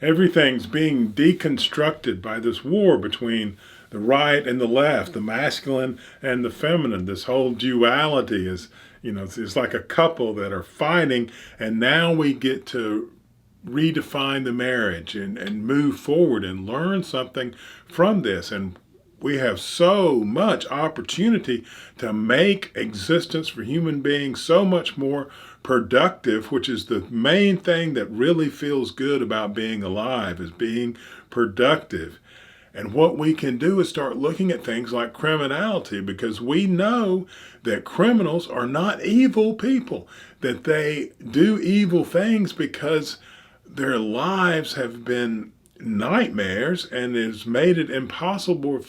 Everything's being deconstructed by this war between the right and the left, the masculine and the feminine. This whole duality is, it's like a couple that are fighting, and now we get to redefine the marriage and move forward and learn something from this. And we have so much opportunity to make existence for human beings so much more productive, which is the main thing that really feels good about being alive, is being productive. And what we can do is start looking at things like criminality, because we know that criminals are not evil people, that they do evil things because their lives have been nightmares and has made it impossible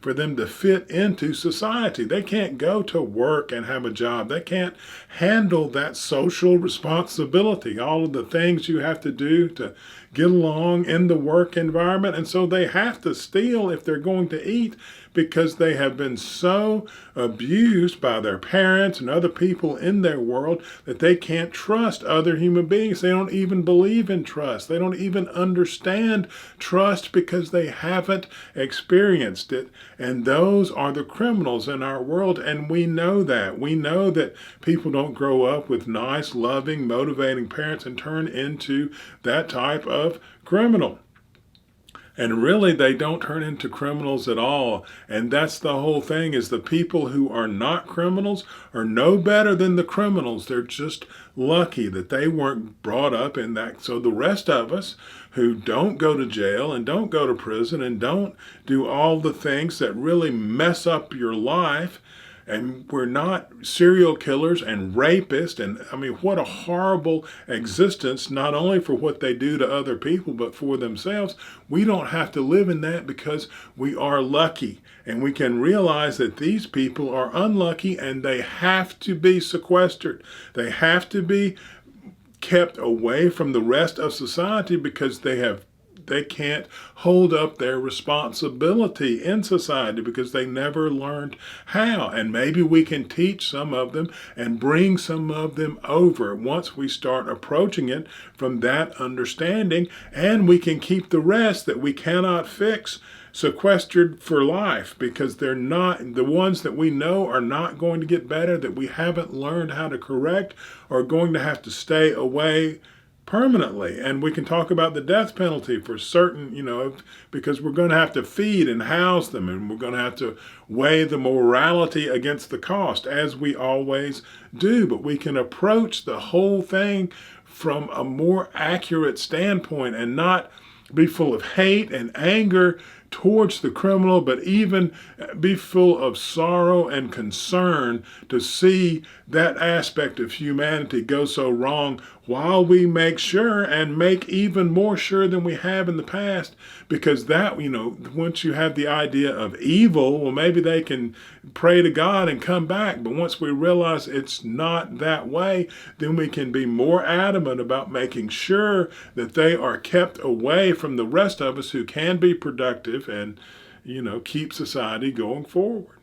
for them to fit into society. They can't go to work and have a job. They can't handle that social responsibility, all of the things you have to do to get along in the work environment. And so they have to steal if they're going to eat, because they have been so abused by their parents and other people in their world that they can't trust other human beings. They don't even believe in trust. They don't even understand trust because they haven't experienced it. And those are the criminals in our world. And we know that. We know that people don't grow up with nice, loving, motivating parents and turn into that type of criminal. And really, they don't turn into criminals at all. And that's the whole thing, is the people who are not criminals are no better than the criminals. They're just lucky that they weren't brought up in that. So the rest of us who don't go to jail and don't go to prison and don't do all the things that really mess up your life, and we're not serial killers and rapists. And I mean, what a horrible existence, not only for what they do to other people, but for themselves. We don't have to live in that because we are lucky. And we can realize that these people are unlucky and they have to be sequestered. They have to be kept away from the rest of society because they can't hold up their responsibility in society because they never learned how. And maybe we can teach some of them and bring some of them over once we start approaching it from that understanding. And we can keep the rest that we cannot fix sequestered for life, because they're not, the ones that we know are not going to get better, that we haven't learned how to correct, are going to have to stay away permanently. And we can talk about the death penalty for certain, because we're going to have to feed and house them, and we're going to have to weigh the morality against the cost, as we always do. But we can approach the whole thing from a more accurate standpoint and not be full of hate and anger towards the criminal, but even be full of sorrow and concern to see that aspect of humanity go so wrong, while we make sure, and make even more sure than we have in the past, because that, once you have the idea of evil, well, maybe they can pray to God and come back. But once we realize it's not that way, then we can be more adamant about making sure that they are kept away from the rest of us who can be productive and, keep society going forward.